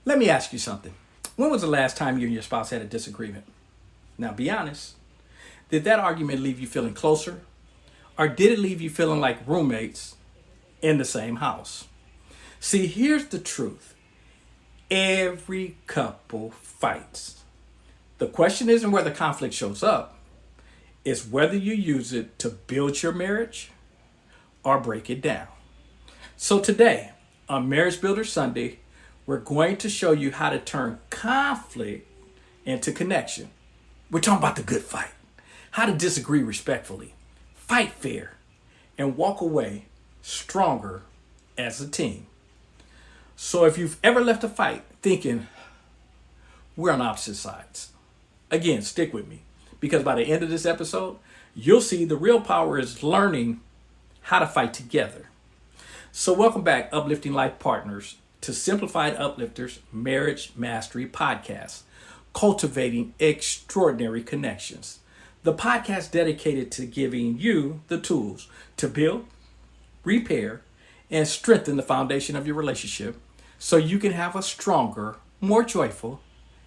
Let me ask you something. When was the last time you and your spouse had a disagreement? Now, be honest. Did that argument leave you feeling closer? Or did it leave you feeling like roommates in the same house? See, here's the truth. Every couple fights. The question isn't where the conflict shows up. It's whether you use it to build your marriage or break it down. So today, on Marriage Builder Sunday, we're going to show you how to turn conflict into connection. We're talking about the good fight, how to disagree respectfully, fight fair, and walk away stronger as a team. So if you've ever left a fight thinking we're on opposite sides, again, stick with me, because by the end of this episode, you'll see the real power is learning how to fight together. So welcome back, Uplifting Life Partners, to Simplified Uplifters Marriage Mastery Podcast, cultivating extraordinary connections. The podcast dedicated to giving you the tools to build, repair, and strengthen the foundation of your relationship so you can have a stronger, more joyful,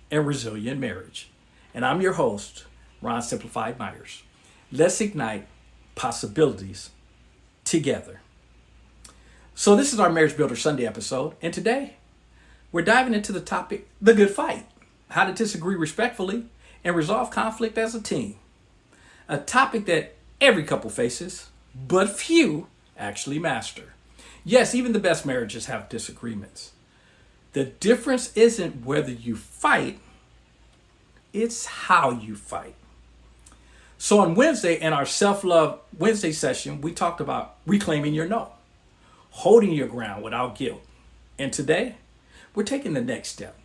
and resilient marriage. And I'm your host, Ron Simplified Myers. Let's ignite possibilities together. So this is our Marriage Builder Sunday episode, and today we're diving into the topic, the good fight, how to disagree respectfully and resolve conflict as a team. A topic that every couple faces, but few actually master. Yes, even the best marriages have disagreements. The difference isn't whether you fight, it's how you fight. So on Wednesday, in our Self-Love Wednesday session, we talked about reclaiming your no, holding your ground without guilt. And today, we're taking the next step.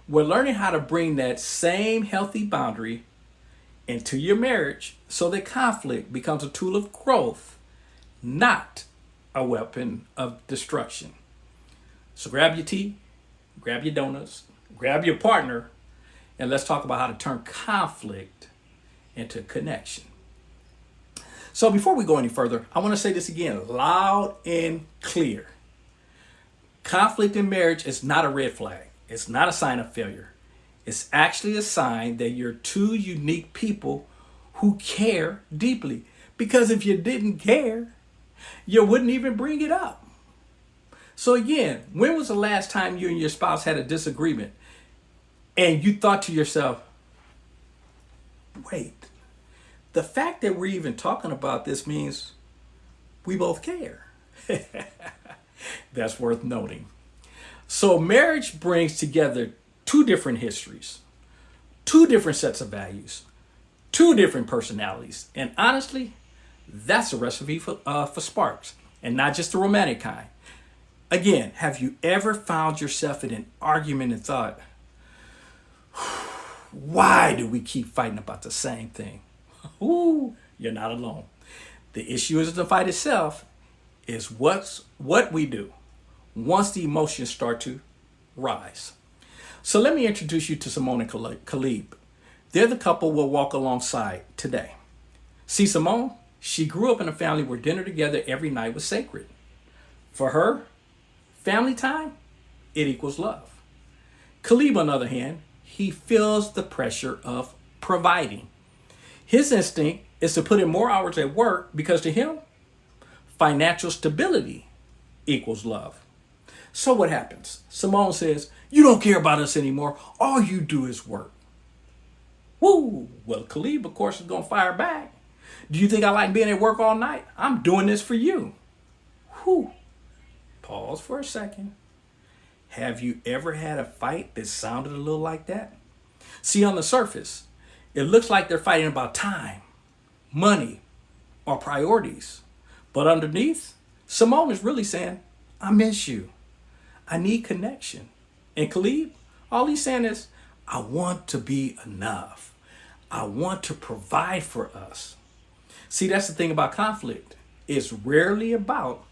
We're learning how to bring that same healthy boundary into your marriage so that conflict becomes a tool of growth, not a weapon of destruction. So grab your tea, grab your donuts, grab your partner, and let's talk about how to turn conflict into connection. So before we go any further, I want to say this again, loud and clear. Conflict in marriage is not a red flag. It's not a sign of failure. It's actually a sign that you're two unique people who care deeply. Because if you didn't care, you wouldn't even bring it up. So again, when was the last time you and your spouse had a disagreement and you thought to yourself, wait, the fact that we're even talking about this means we both care. That's worth noting. So marriage brings together two different histories, two different sets of values, two different personalities. And honestly, that's a recipe for sparks, and not just the romantic kind. Again, have you ever found yourself in an argument and thought, why do we keep fighting about the same thing? Ooh, you're not alone. The issue isn't the fight itself, it's what we do once the emotions start to rise. So let me introduce you to Simone and Khalib. They're the couple we'll walk alongside today. See, Simone, she grew up in a family where dinner together every night was sacred. For her, family time, it equals love. Khalib, on the other hand, he feels the pressure of providing. His instinct is to put in more hours at work because to him, financial stability equals love. So what happens? Simone says, you don't care about us anymore. All you do is work. Woo! Well, Khalib, of course, is going to fire back. Do you think I like being at work all night? I'm doing this for you. Whew. Pause for a second. Have you ever had a fight that sounded a little like that? See, on the surface, it looks like they're fighting about time, money, or priorities. But underneath, Simone is really saying, I miss you. I need connection. And Khalib, all he's saying is, I want to be enough. I want to provide for us. See, that's the thing about conflict. It's rarely about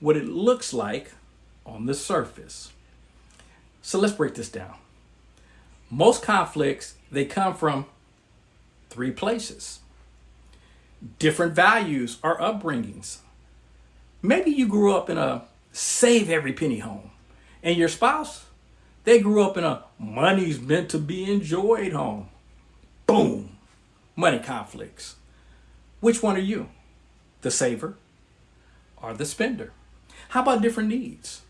what it looks like on the surface. So let's break this down. Most conflicts, they come from three places. Different values or upbringings. Maybe you grew up in a save every penny home, and your spouse, They grew up in a money's meant to be enjoyed home. Boom, money conflicts. Which one are you? The saver or the spender? How about different needs?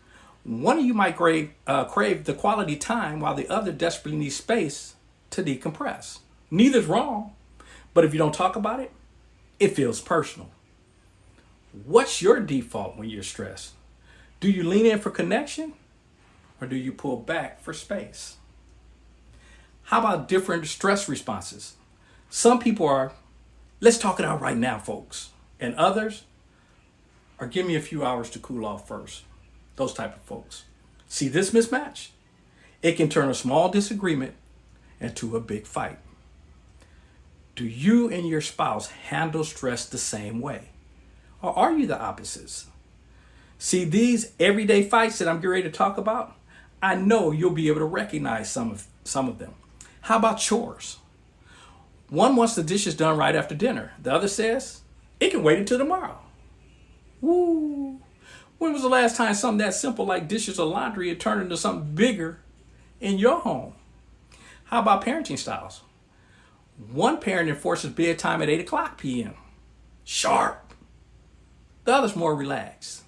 One of you might crave the quality time while the other desperately needs space to decompress. Neither's wrong, but if you don't talk about it, it feels personal. What's your default when you're stressed? Do you lean in for connection or do you pull back for space? How about different stress responses? Some people are, let's talk it out right now, folks. And others are, give me a few hours to cool off first. Those type of folks. See this mismatch? It can turn a small disagreement into a big fight. Do you and your spouse handle stress the same way? Or are you the opposites? See, these everyday fights that I'm getting ready to talk about, I know you'll be able to recognize some of them. How about chores? One wants the dishes done right after dinner. The other says, it can wait until tomorrow. Woo! When was the last time something that simple like dishes or laundry had turned into something bigger in your home? How about parenting styles? One parent enforces bedtime at 8 o'clock p.m. Sharp. The other's more relaxed.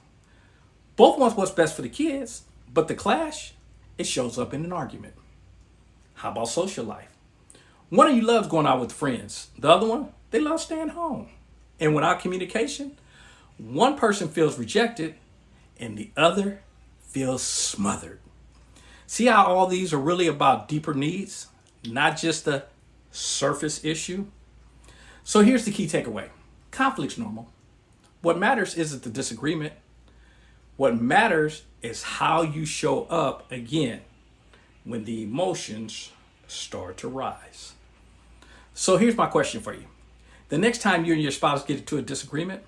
Both want what's best for the kids, but the clash, it shows up in an argument. How about social life? One of you loves going out with friends. The other one, they love staying home. And without communication, one person feels rejected and the other feels smothered. See how all these are really about deeper needs, not just a surface issue? So here's the key takeaway. Conflict's normal. What matters isn't the disagreement. What matters is how you show up again when the emotions start to rise. So here's my question for you. The next time you and your spouse get into a disagreement,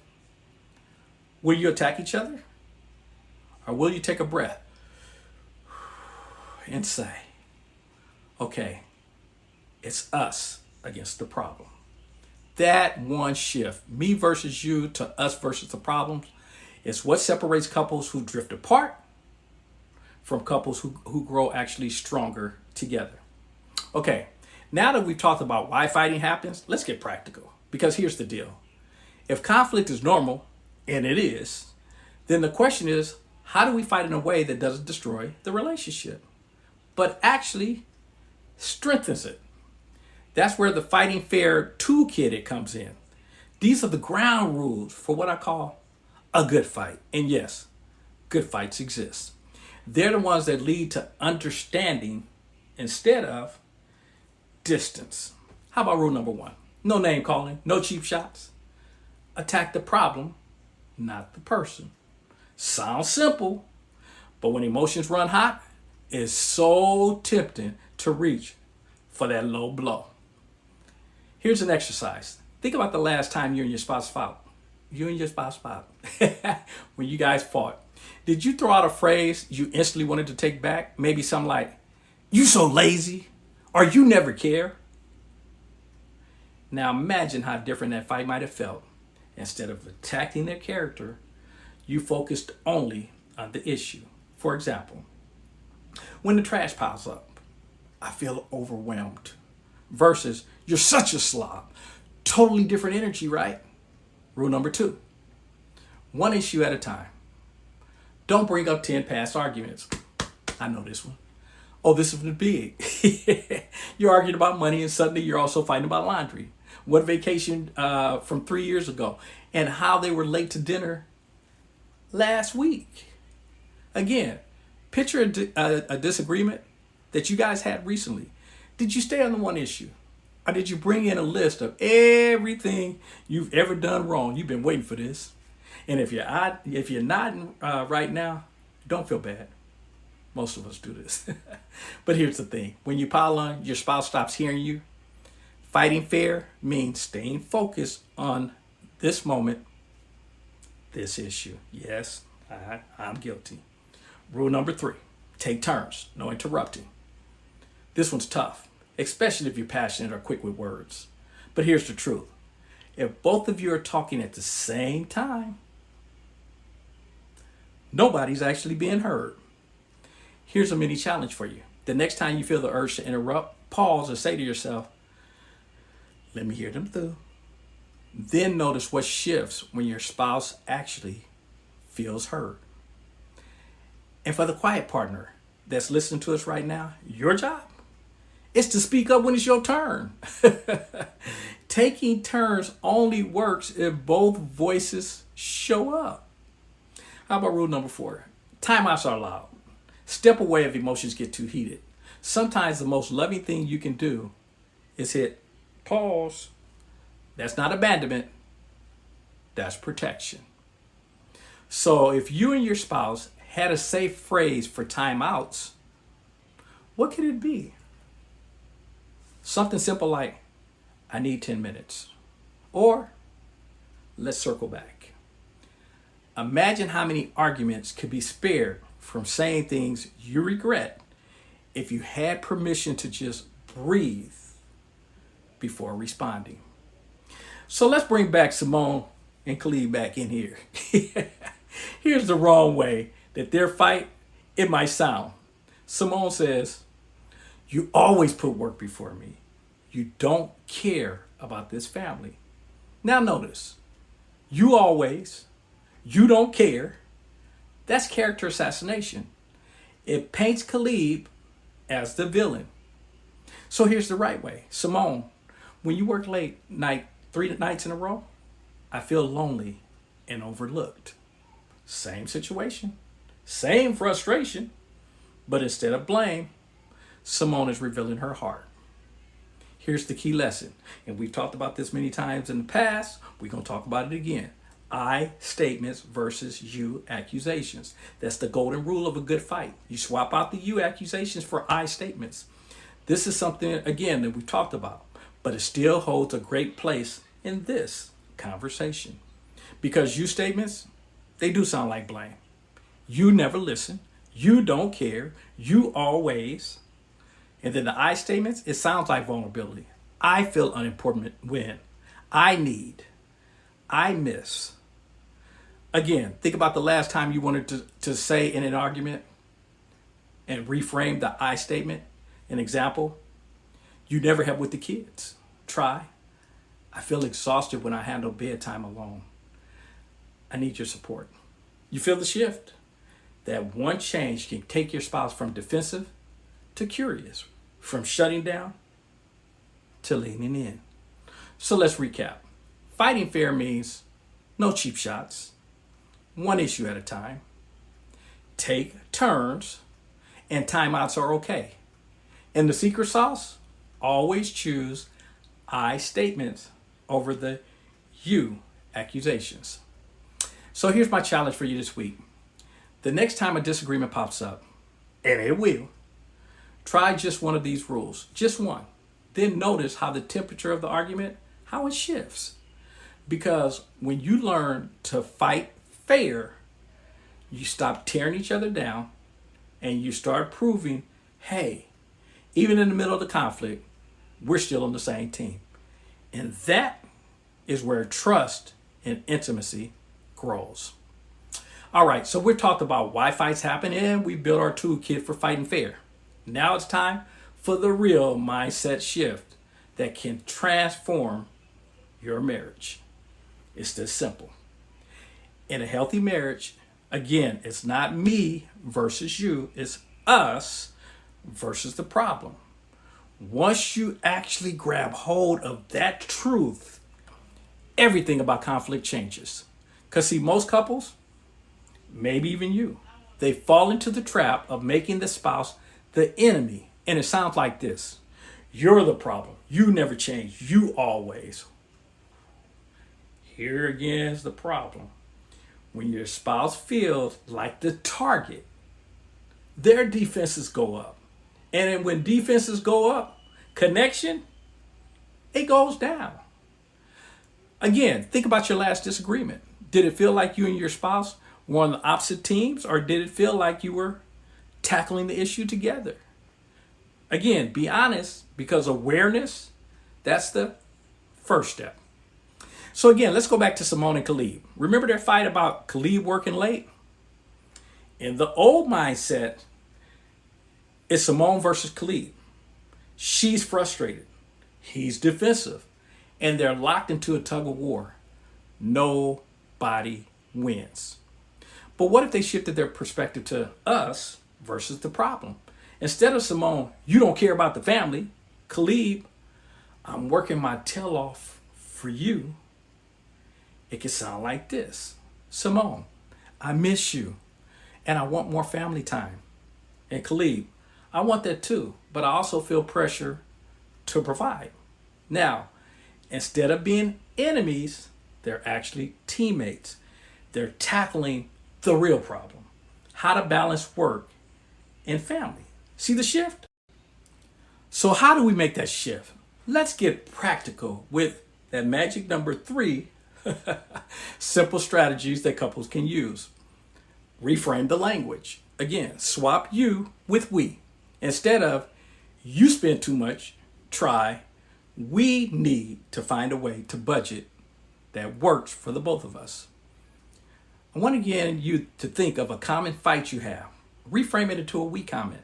will you attack each other? Or will you take a breath and say, okay, it's us against the problem. That one shift, me versus you to us versus the problems, is what separates couples who drift apart from couples who grow actually stronger together. Okay, now that we've talked about why fighting happens, let's get practical. Because here's the deal. If conflict is normal, and it is, then the question is, how do we fight in a way that doesn't destroy the relationship, but actually strengthens it? That's where the Fighting Fair toolkit it comes in. These are the ground rules for what I call a good fight. And yes, good fights exist. They're the ones that lead to understanding instead of distance. How about rule number 1? No name calling, no cheap shots. Attack the problem, not the person. Sounds simple, but when emotions run hot, it's so tempting to reach for that low blow. Here's an exercise. Think about the last time you and your spouse fought. When you guys fought. Did you throw out a phrase you instantly wanted to take back? Maybe something like, you so lazy, or you never care. Now imagine how different that fight might have felt. Instead of attacking their character, you focused only on the issue. For example, when the trash piles up, I feel overwhelmed. Versus, you're such a slob. Totally different energy, right? Rule number 2, one issue at a time. Don't bring up 10 past arguments. I know this one. Oh, this is big. You're arguing about money and suddenly you're also fighting about laundry. What vacation from 3 years ago and how they were late to dinner last week. Again, picture a disagreement that you guys had recently. Did you stay on the one issue? Or did you bring in a list of everything you've ever done wrong? You've been waiting for this. And if you're nodding right now, don't feel bad. Most of us do this. But here's the thing. When you pile on, your spouse stops hearing you. Fighting fair means staying focused on this moment, this issue. Yes, I'm guilty. Rule number 3, take turns, no interrupting. This one's tough, especially if you're passionate or quick with words. But here's the truth. If both of you are talking at the same time, nobody's actually being heard. Here's a mini challenge for you. The next time you feel the urge to interrupt, pause and say to yourself, let me hear them through. Then notice what shifts when your spouse actually feels heard. And for the quiet partner that's listening to us right now, your job is to speak up when it's your turn. Taking turns only works if both voices show up. How about rule number 4? Timeouts are allowed. Step away if emotions get too heated. Sometimes the most loving thing you can do is hit pause. That's not abandonment. That's protection. So if you and your spouse had a safe phrase for timeouts, what could it be? Something simple like, I need 10 minutes. Or, let's circle back. Imagine how many arguments could be spared from saying things you regret if you had permission to just breathe before responding. So let's bring back Simone and Khalid back in here. Here's the wrong way that their fight, it might sound. Simone says, you always put work before me. You don't care about this family. Now notice, you always, you don't care. That's character assassination. It paints Khalid as the villain. So here's the right way. Simone, when you work late night, 3 nights in a row, I feel lonely and overlooked. Same situation, same frustration, but instead of blame, Simone is revealing her heart. Here's the key lesson, and we've talked about this many times in the past. We're going to talk about it again. I statements versus you accusations. That's the golden rule of a good fight. You swap out the you accusations for I statements. This is something, again, that we've talked about, but it still holds a great place in this conversation. Because you statements, they do sound like blame. You never listen. You don't care. You always. And then the I statements, it sounds like vulnerability. I feel unimportant when. I need. I miss. Again, think about the last time you wanted to say in an argument and reframe the I statement. An example, you never have with the kids. Try. I feel exhausted when I handle bedtime alone. I need your support. You feel the shift? That one change can take your spouse from defensive to curious, from shutting down to leaning in. So let's recap. Fighting fair means no cheap shots, one issue at a time, take turns, and timeouts are okay. And the secret sauce, always choose I statements over the you accusations. So here's my challenge for you this week. The next time a disagreement pops up, and it will, try just one of these rules, just one. Then notice how the temperature of the argument, how it shifts. Because when you learn to fight fair, you stop tearing each other down and you start proving, hey, even in the middle of the conflict, we're still on the same team. And that is where trust and intimacy grows. All right, so we've talked about why fights happen and we built our toolkit for fighting fair. Now it's time for the real mindset shift that can transform your marriage. It's this simple. In a healthy marriage, again, it's not me versus you, it's us versus the problem. Once you actually grab hold of that truth, everything about conflict changes. Because see, most couples, maybe even you, they fall into the trap of making the spouse the enemy. And it sounds like this. You're the problem. You never change. You always. Here again is the problem. When your spouse feels like the target, their defenses go up. And then when defenses go up, connection, it goes down. Again, think about your last disagreement. Did it feel like you and your spouse were on the opposite teams, or did it feel like you were tackling the issue together? Again, be honest, because awareness, that's the first step. So again, let's go back to Simone and Khalid. Remember their fight about Khalid working late? In the old mindset, It's Simone versus Khalid. She's frustrated. He's defensive. And they're locked into a tug of war. Nobody wins. But what if they shifted their perspective to us versus the problem? Instead of Simone, you don't care about the family. Khalid, I'm working my tail off for you. It could sound like this. Simone, I miss you and I want more family time. And Khalid, I want that too, but I also feel pressure to provide. Now, instead of being enemies, they're actually teammates. They're tackling the real problem: how to balance work and family. See the shift? So, how do we make that shift? Let's get practical with that magic number 3 simple strategies that couples can use. Reframe the language. Again, swap you with we. Instead of you spend too much, try we need to find a way to budget that works for the both of us. I want again you to think of a common fight you have. Reframe it into a we comment.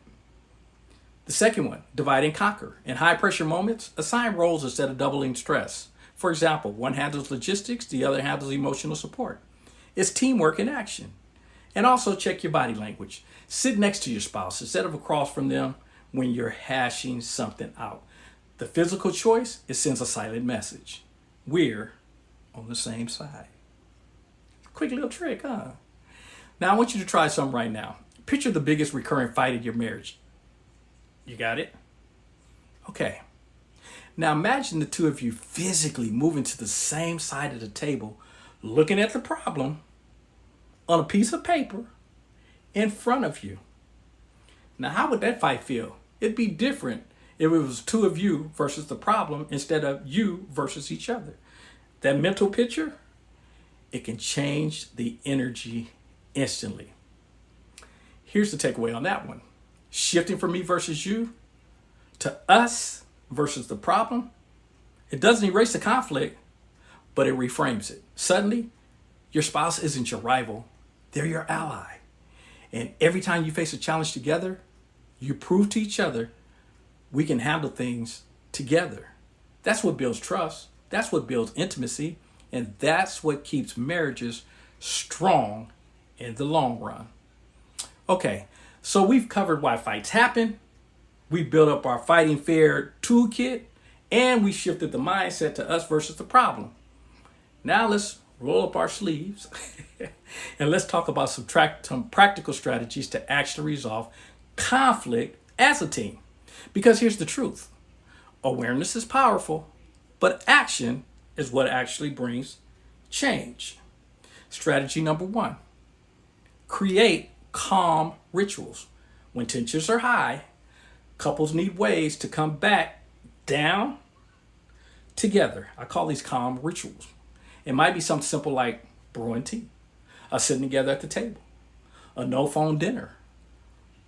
The second one, divide and conquer. In high pressure moments, assign roles instead of doubling stress. For example, one handles logistics, the other handles emotional support. It's teamwork in action. And also check your body language. Sit next to your spouse instead of across from them when you're hashing something out. The physical choice, it sends a silent message. We're on the same side. Quick little trick, huh? Now I want you to try something right now. Picture the biggest recurring fight in your marriage. You got it? Okay. Now imagine the two of you physically moving to the same side of the table, looking at the problem on a piece of paper in front of you. Now, how would that fight feel? It'd be different if it was two of you versus the problem instead of you versus each other. That mental picture, it can change the energy instantly. Here's the takeaway on that one. Shifting from me versus you to us versus the problem, it doesn't erase the conflict, but it reframes it. Suddenly, your spouse isn't your rival, they're your ally. And every time you face a challenge together, you prove to each other we can handle things together. That's what builds trust. That's what builds intimacy. And that's what keeps marriages strong in the long run. Okay, so we've covered why fights happen. We built up our fighting fair toolkit, and we shifted the mindset to us versus the problem. Now let's roll up our sleeves and let's talk about some practical strategies to actually resolve conflict as a team. Because here's the truth. Awareness is powerful, but action is what actually brings change. Strategy number 1, create calm rituals. When tensions are high, couples need ways to come back down together. I call these calm rituals. It might be something simple like brewing tea, or sitting together at the table, a no-phone dinner,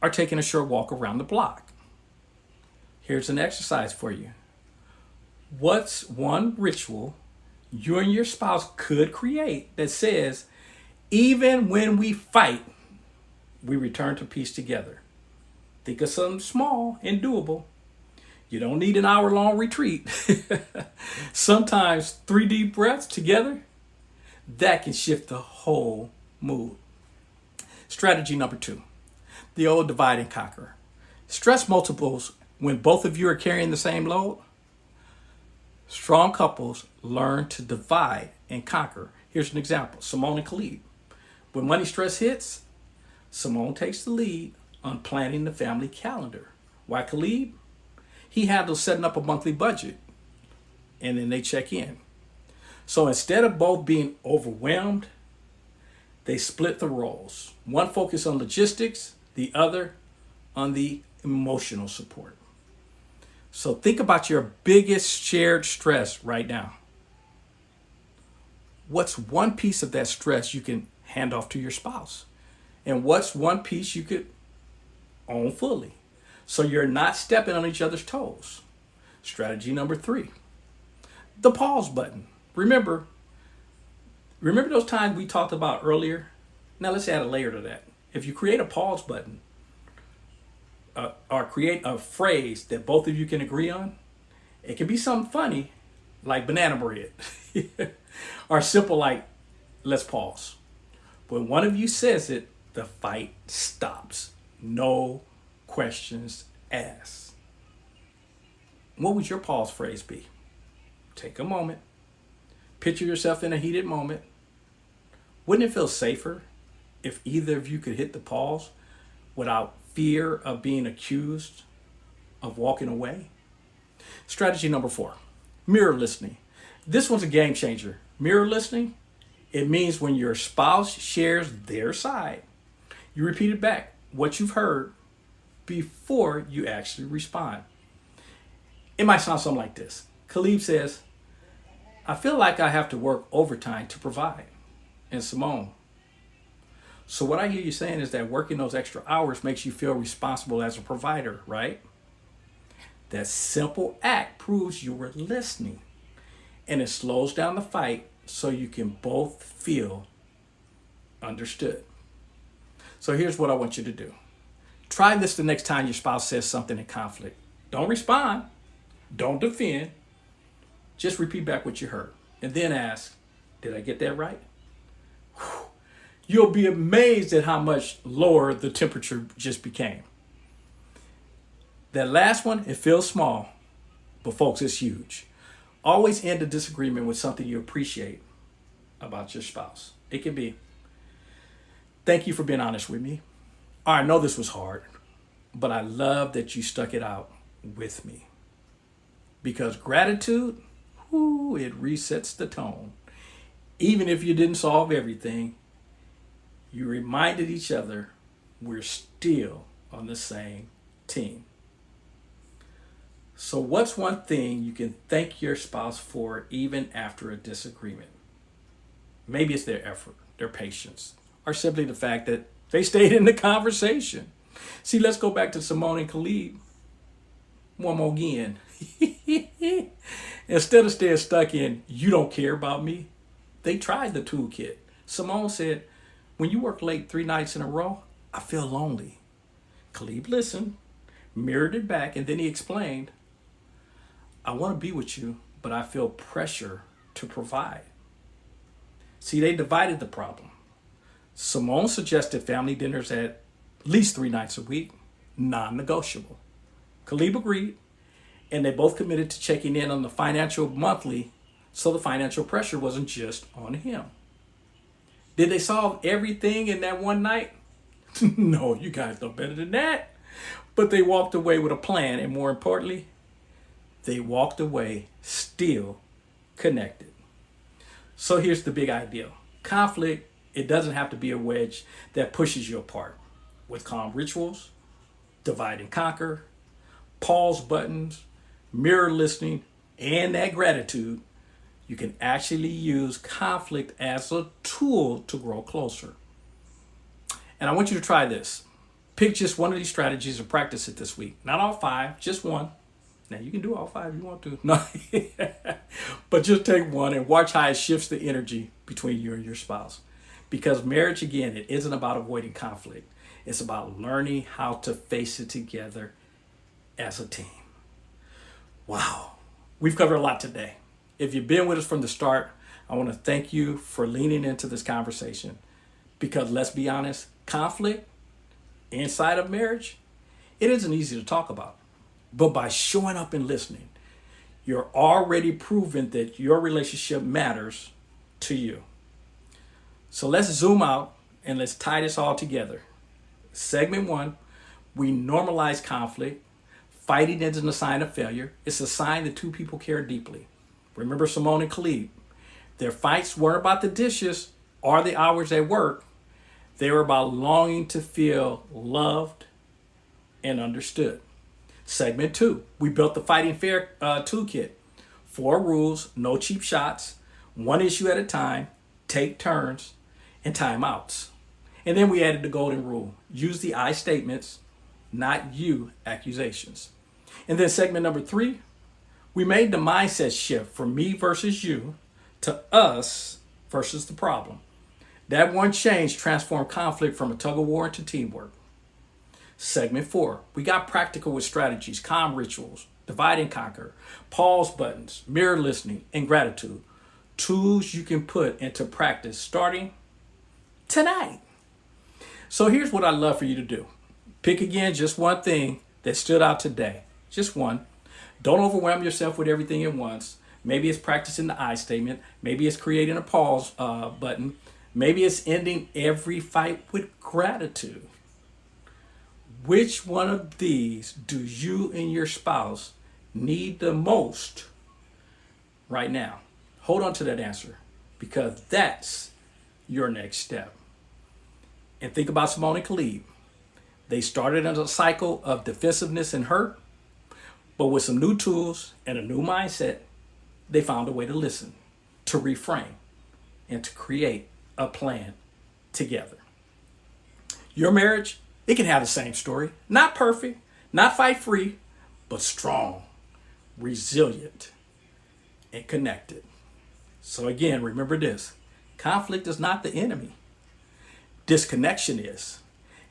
or taking a short walk around the block. Here's an exercise for you. What's one ritual you and your spouse could create that says, even when we fight, we return to peace together? Think of something small and doable. You don't need an hour-long retreat. Sometimes 3 deep breaths together, that can shift the whole mood. Strategy number 2, the old divide and conquer. Stress multiples when both of you are carrying the same load. Strong couples learn to divide and conquer. Here's an example. Simone and Khalid. When money stress hits, Simone takes the lead on planning the family calendar. Why Khalid? He handles setting up a monthly budget, and then they check in. So instead of both being overwhelmed, they split the roles. One focus on logistics, the other on the emotional support. So think about your biggest shared stress right now. What's one piece of that stress you can hand off to your spouse? And what's one piece you could own fully, so you're not stepping on each other's toes? Strategy number 3, the pause button. Remember those times we talked about earlier? Now let's add a layer to that. If you create a pause button, or create a phrase that both of you can agree on. It can be something funny, like banana bread, or simple like, let's pause. When one of you says it, the fight stops. No questions asked. What would your pause phrase be? Take a moment. Picture yourself in a heated moment. Wouldn't it feel safer if either of you could hit the pause without fear of being accused of walking away? Strategy number 4, mirror listening. This one's a game changer. Mirror listening, it means when your spouse shares their side, you repeat it back, what you've heard, before you actually respond. It might sound something like this. Khalib says, I feel like I have to work overtime to provide. And Simone, so what I hear you saying is that working those extra hours makes you feel responsible as a provider, right? That simple act proves you were listening, and it slows down the fight so you can both feel understood. So here's what I want you to do. Try this the next time your spouse says something in conflict. Don't respond. Don't defend. Just repeat back what you heard. And then ask, did I get that right? Whew. You'll be amazed at how much lower the temperature just became. That last one, it feels small, but folks, it's huge. Always end a disagreement with something you appreciate about your spouse. It can be, thank you for being honest with me. I know this was hard, but I love that you stuck it out with me. Because gratitude, it resets the tone. Even if you didn't solve everything, you reminded each other we're still on the same team. So what's one thing you can thank your spouse for even after a disagreement? Maybe it's their effort, their patience, or simply the fact that they stayed in the conversation. See, let's go back to Simone and Khalid one more again. Instead of staying stuck in, you don't care about me, they tried the toolkit. Simone said, when you work late 3 nights in a row, I feel lonely. Khalid listened, mirrored it back, and then he explained, I want to be with you, but I feel pressure to provide. See, they divided the problem. Simone suggested family dinners at least 3 nights a week, non-negotiable. Khalid agreed, and they both committed to checking in on the financial monthly, so the financial pressure wasn't just on him. Did they solve everything in that one night? No, you guys know better than that. But they walked away with a plan, and more importantly, they walked away still connected. So here's the big idea. Conflict, it doesn't have to be a wedge that pushes you apart. With calm rituals, divide and conquer, pause buttons, mirror listening, and that gratitude, you can actually use conflict as a tool to grow closer. And I want you to try this. Pick just one of these strategies and practice it this week. Not all 5, just one. Now, you can do all 5 if you want to. No, but just take one and watch how it shifts the energy between you and your spouse. Because marriage, again, it isn't about avoiding conflict. It's about learning how to face it together as a team. Wow. We've covered a lot today. If you've been with us from the start, I want to thank you for leaning into this conversation. Because let's be honest, conflict inside of marriage, it isn't easy to talk about. But by showing up and listening, you're already proven that your relationship matters to you. So let's zoom out and let's tie this all together. Segment 1, we normalize conflict. Fighting isn't a sign of failure. It's a sign that 2 people care deeply. Remember Simone and Khalid. Their fights weren't about the dishes or the hours at work. They were about longing to feel loved and understood. Segment 2, we built the Fighting Fair toolkit. 4 rules, no cheap shots, 1 issue at a time, take turns, and timeouts. And then we added the golden rule. Use the I statements, not you accusations. And then segment number 3, we made the mindset shift from me versus you to us versus the problem. That one change transformed conflict from a tug of war into teamwork. Segment 4, we got practical with strategies, calm rituals, divide and conquer, pause buttons, mirror listening, and gratitude. Tools you can put into practice starting tonight. So here's what I'd love for you to do. Pick again just one thing that stood out today. Just one. Don't overwhelm yourself with everything at once. Maybe it's practicing the I statement. Maybe it's creating a pause button. Maybe it's ending every fight with gratitude. Which one of these do you and your spouse need the most right now? Hold on to that answer, because that's your next step. And think about Simone and Khalid. They started in a cycle of defensiveness and hurt, but with some new tools and a new mindset, they found a way to listen, to reframe, and to create a plan together. Your marriage, it can have the same story. Not perfect, not fight-free, but strong, resilient, and connected. So again, remember this. Conflict is not the enemy. Disconnection is.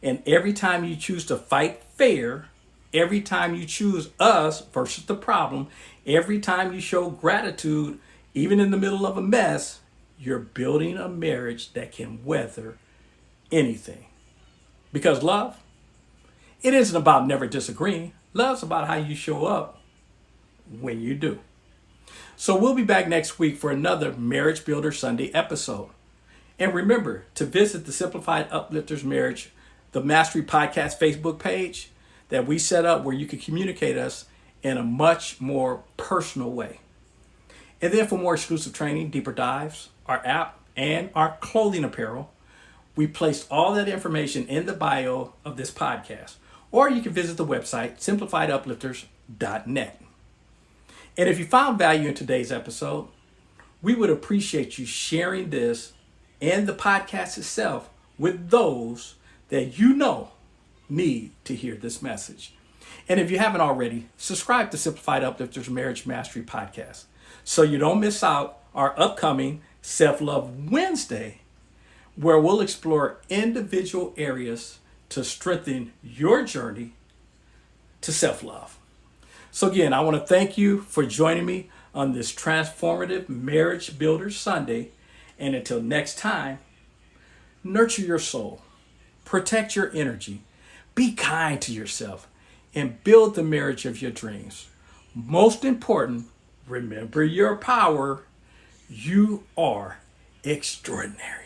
And every time you choose to fight fair, every time you choose us versus the problem, every time you show gratitude, even in the middle of a mess, you're building a marriage that can weather anything. Because love, it isn't about never disagreeing. Love's about how you show up when you do. So we'll be back next week for another Marriage Builder Sunday episode. And remember to visit the Simplified Uplifters Marriage, the Mastery Podcast Facebook page that we set up where you can communicate us in a much more personal way. And then for more exclusive training, deeper dives, our app, and our clothing apparel, we placed all that information in the bio of this podcast. Or you can visit the website, simplifieduplifters.net. And if you found value in today's episode, we would appreciate you sharing this and the podcast itself with those that you know need to hear this message. And if you haven't already, subscribe to Simplified Uplifters Marriage Mastery Podcast so you don't miss out our upcoming Self-Love Wednesday, where we'll explore individual areas to strengthen your journey to self-love. So again, I want to thank you for joining me on this transformative Marriage Builder Sunday. And until next time, nurture your soul, protect your energy, be kind to yourself, and build the marriage of your dreams. Most important, remember your power. You are extraordinary.